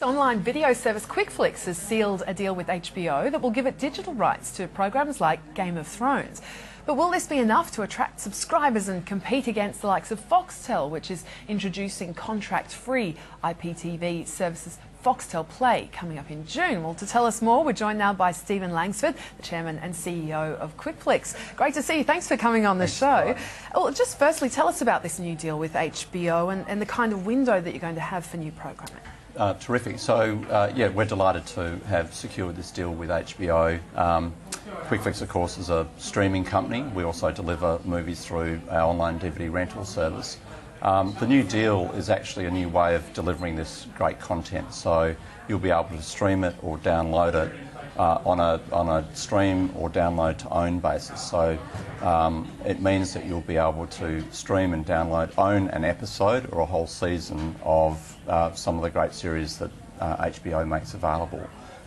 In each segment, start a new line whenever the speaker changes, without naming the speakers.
Online video service QuickFlix has sealed a deal with HBO that will give it digital rights to programs like Game of Thrones. But will this be enough to attract subscribers and compete against the likes of Foxtel, which is introducing contract-free IPTV services Foxtel Play coming up in June? Well, to tell us more, we're joined now by Stephen Langsford, the Chairman and CEO of QuickFlix. Great to see you. Thanks for coming on the show. Well, just firstly, tell us about this new deal with HBO and the kind of window that you're going to have for new programming.
Terrific. So, yeah, we're delighted to have secured this deal with HBO. QuickFlix, of course, is a streaming company. We also deliver movies through our online DVD rental service. The new deal is actually a new way of delivering this great content. So you'll be able to stream it or download it on a stream or download to own basis. So it means that you'll be able to stream and own an episode or a whole season of some of the great series that HBO makes available,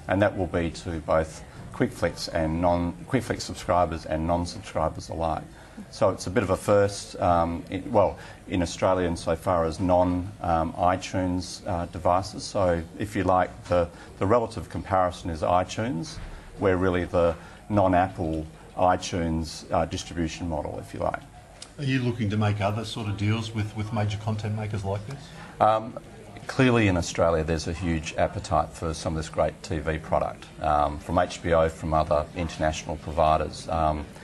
and that will be to both QuickFlix and QuickFlix subscribers and non-subscribers alike. So it's a bit of a first, in Australia insofar as non-iTunes devices. So if you like, the relative comparison is iTunes. We're really the non-Apple iTunes distribution model, if you like.
Are you looking to make other sort of deals with major content makers like this?
Clearly in Australia there's a huge appetite for some of this great TV product from HBO, from other international providers.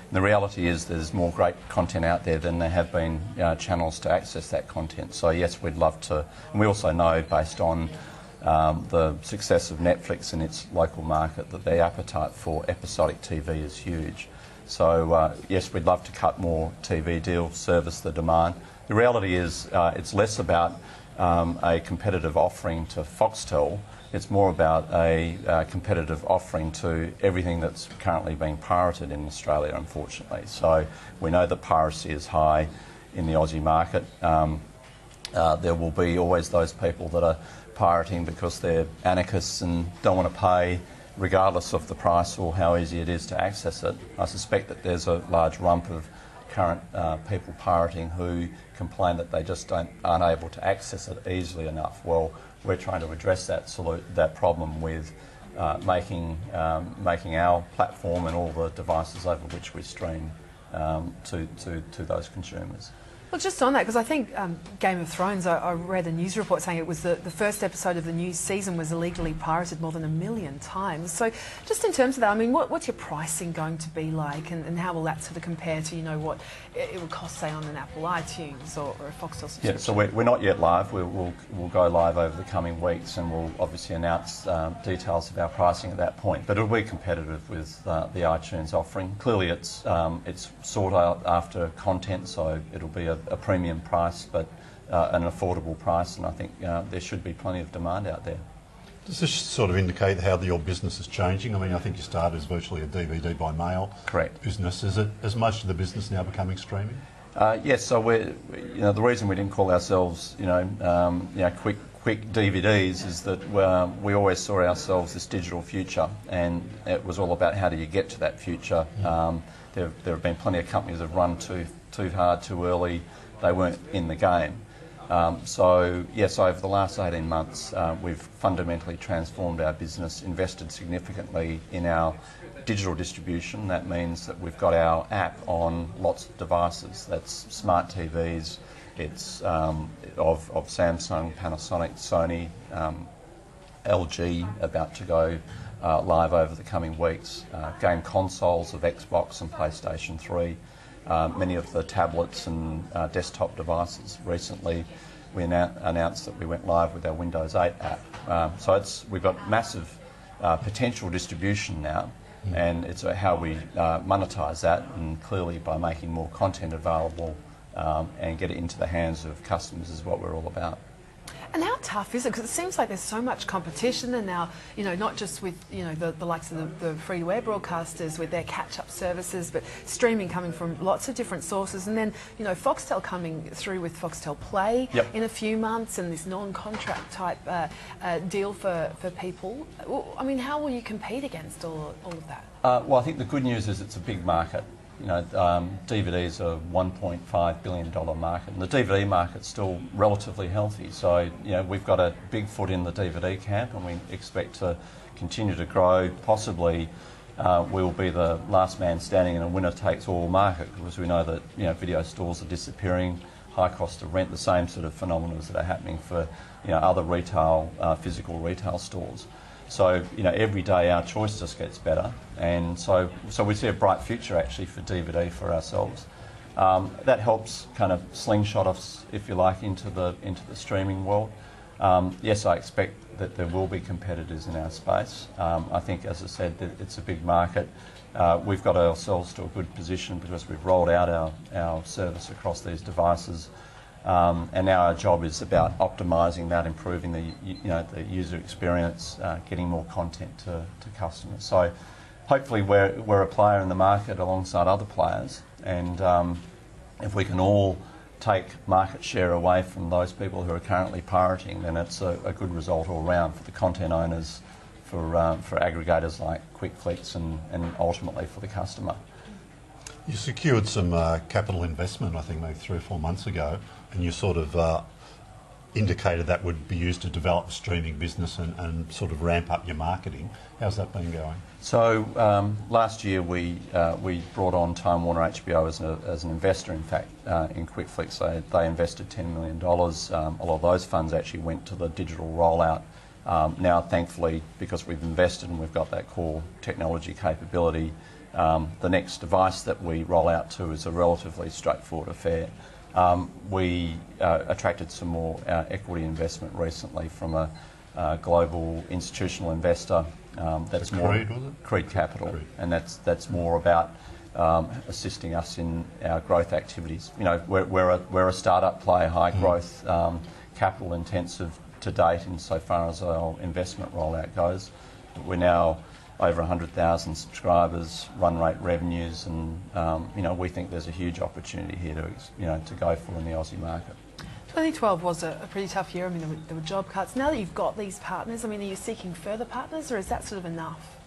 The reality is there's more great content out there than there have been channels to access that content. So yes, we'd love to, and we also know based on the success of Netflix in its local market that their appetite for episodic TV is huge. So yes, we'd love to cut more TV deals, service the demand. The reality is it's less about a competitive offering to Foxtel. It's more about a competitive offering to everything that's currently being pirated in Australia, unfortunately. So we know that piracy is high in the Aussie market. There will be always those people that are pirating because they're anarchists and don't want to pay regardless of the price or how easy it is to access it. I suspect that there's a large rump of current people pirating who complain that they just aren't able to access it easily enough. Well, we're trying to address that problem with making our platform and all the devices over which we stream to those consumers.
Well, just on that, because I think Game of Thrones, I read a news report saying it was the first episode of the new season was illegally pirated more than 1 million times. So just in terms of that, I mean, what's your pricing going to be like, and how will that sort of compare to, you know, what it would cost, say, on an Apple iTunes or a Foxtel subscription?
Yeah, so we're not yet live. We'll go live over the coming weeks, and we'll obviously announce details of our pricing at that point. But it'll be competitive with the iTunes offering. Clearly, it's sought out after content, so it'll be a premium price, but an affordable price, and I think there should be plenty of demand out there.
Does this sort of indicate how your business is changing? I mean, I think you started as virtually a DVD by mail business. Is most of the business now becoming streaming?
Yes. So the reason we didn't call ourselves, quick DVDs is that we always saw ourselves this digital future, and it was all about how do you get to that future. There have been plenty of companies that have run too hard, too early. They weren't in the game. So yes, over the last 18 months, we've fundamentally transformed our business, invested significantly in our digital distribution. That means that we've got our app on lots of devices. That's smart TVs. It's of Samsung, Panasonic, Sony, LG, about to go live over the coming weeks. Game consoles of Xbox and PlayStation 3. Many of the tablets and desktop devices. Recently we announced that we went live with our Windows 8 app. So we've got massive potential distribution now, and it's how we monetize that, and clearly by making more content available and get it into the hands of customers is what we're all about.
And how tough is it? Because it seems like there's so much competition, and now, you know, not just with, you know, the likes of the free-to-air broadcasters with their catch-up services, but streaming coming from lots of different sources, and then, you know, Foxtel coming through with Foxtel Play in a few months, and this non-contract type deal for people. I mean, how will you compete against all of that?
Well, I think the good news is it's a big market. DVD's a $1.5 billion market, and the DVD market's still relatively healthy. So, we've got a big foot in the DVD camp, and we expect to continue to grow. Possibly, we'll be the last man standing in a winner-takes-all market, because we know that video stores are disappearing, high cost of rent, the same sort of phenomena that are happening for other retail, physical retail stores. So, every day our choice just gets better, and so we see a bright future actually for DVD for ourselves. That helps kind of slingshot us, if you like, into the streaming world. Yes, I expect that there will be competitors in our space. I think, as I said, that it's a big market. We've got ourselves to a good position because we've rolled out our service across these devices. And now our job is about optimising that, improving the user experience, getting more content to customers. So hopefully we're a player in the market alongside other players, and if we can all take market share away from those people who are currently pirating, then it's a good result all round for the content owners, for aggregators like QuickFlix, and ultimately for the customer.
You secured some capital investment, I think maybe 3 or 4 months ago, and you sort of indicated that would be used to develop a streaming business and sort of ramp up your marketing. How's that been going?
So last year we brought on Time Warner HBO as an investor, in fact, in QuickFlix. They invested $10 million. A lot of those funds actually went to the digital rollout. Now, thankfully, because we've invested and we've got that core technology capability, the next device that we roll out to is a relatively straightforward affair. We attracted some more equity investment recently from a global institutional investor. That's more
Creed, was it?
Creed Capital,
Creed.
And that's more about assisting us in our growth activities. We're a startup play, high growth, capital intensive to date insofar as our investment rollout goes. We're now over 100,000 subscribers, run rate revenues, and we think there's a huge opportunity here to go for in the Aussie market.
2012 was a pretty tough year. I mean, there were job cuts. Now that you've got these partners, I mean, are you seeking further partners, or is that sort of enough?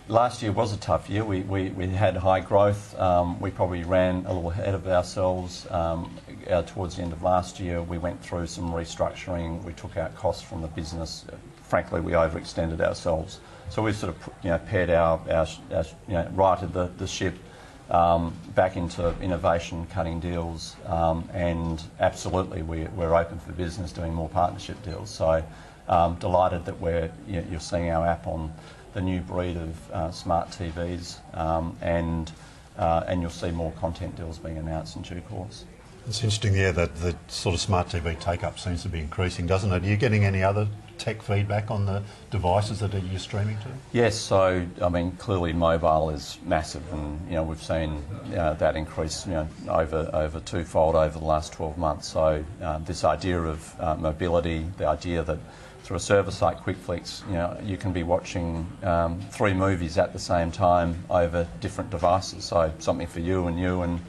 Last year was a tough year. We had high growth. We probably ran a little ahead of ourselves. Towards the end of last year, we went through some restructuring. We took out costs from the business. Frankly, we overextended ourselves. So we've sort of paired righted the ship back into innovation, cutting deals, and absolutely we're open for business, doing more partnership deals. So delighted that you're seeing our app on the new breed of smart TVs, and you'll see more content deals being announced in due course.
It's interesting, that the sort of smart TV take-up seems to be increasing, doesn't it? Are you getting any other tech feedback on the devices that you're streaming to?
Yes, so I mean clearly mobile is massive, and we've seen that increase over twofold over the last 12 months. So this idea of mobility, the idea that through a service like QuickFlix, you can be watching 3 movies at the same time over different devices. So something for you and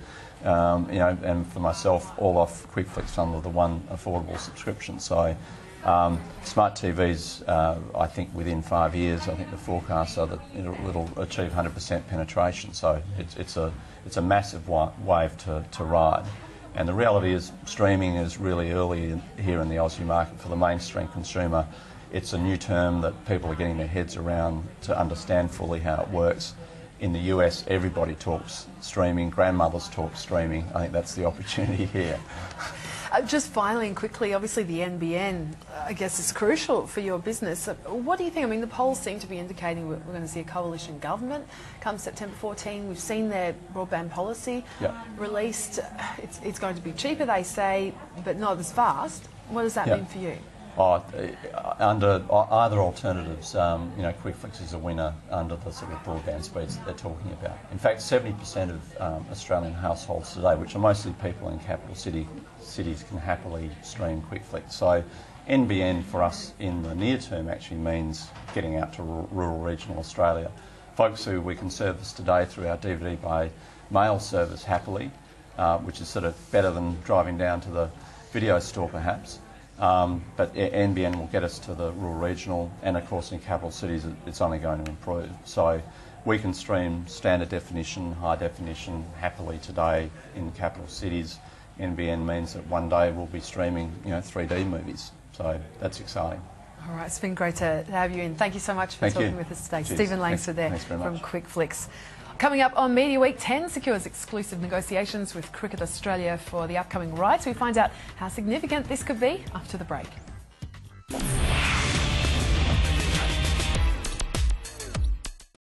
and for myself, all off QuickFlix under the one affordable subscription. So smart TVs, I think within 5 years, I think the forecasts are that it'll achieve 100% penetration. So it's a massive wave to ride. And the reality is streaming is really early here in the Aussie market for the mainstream consumer. It's a new term that people are getting their heads around to understand fully how it works. In the US, everybody talks streaming, grandmothers talk streaming. I think that's the opportunity here.
Just finally and quickly, obviously the NBN, I guess, is crucial for your business. What do you think? I mean, the polls seem to be indicating we're going to see a coalition government come September 14. We've seen their broadband policy released. It's going to be cheaper, they say, but not as fast. What does that mean for you?
Under either alternatives, QuickFlix is a winner under the sort of broadband speeds that they're talking about. In fact, 70% of Australian households today, which are mostly people in capital cities, can happily stream QuickFlix. So NBN for us in the near term actually means getting out to rural regional Australia. Folks who we can service today through our DVD by mail service happily, which is sort of better than driving down to the video store perhaps. But NBN will get us to the rural regional, and of course in capital cities it's only going to improve. So we can stream standard definition, high definition happily today in capital cities. NBN means that one day we'll be streaming 3D movies. So that's exciting.
All right, it's been great to have you in. Thank you so much for talking with us today.
Cheers.
Stephen Langsford there from
much.
QuickFlix. Coming up on Mediaweek, 10 secures exclusive negotiations with Cricket Australia for the upcoming rights. We find out how significant this could be after the break.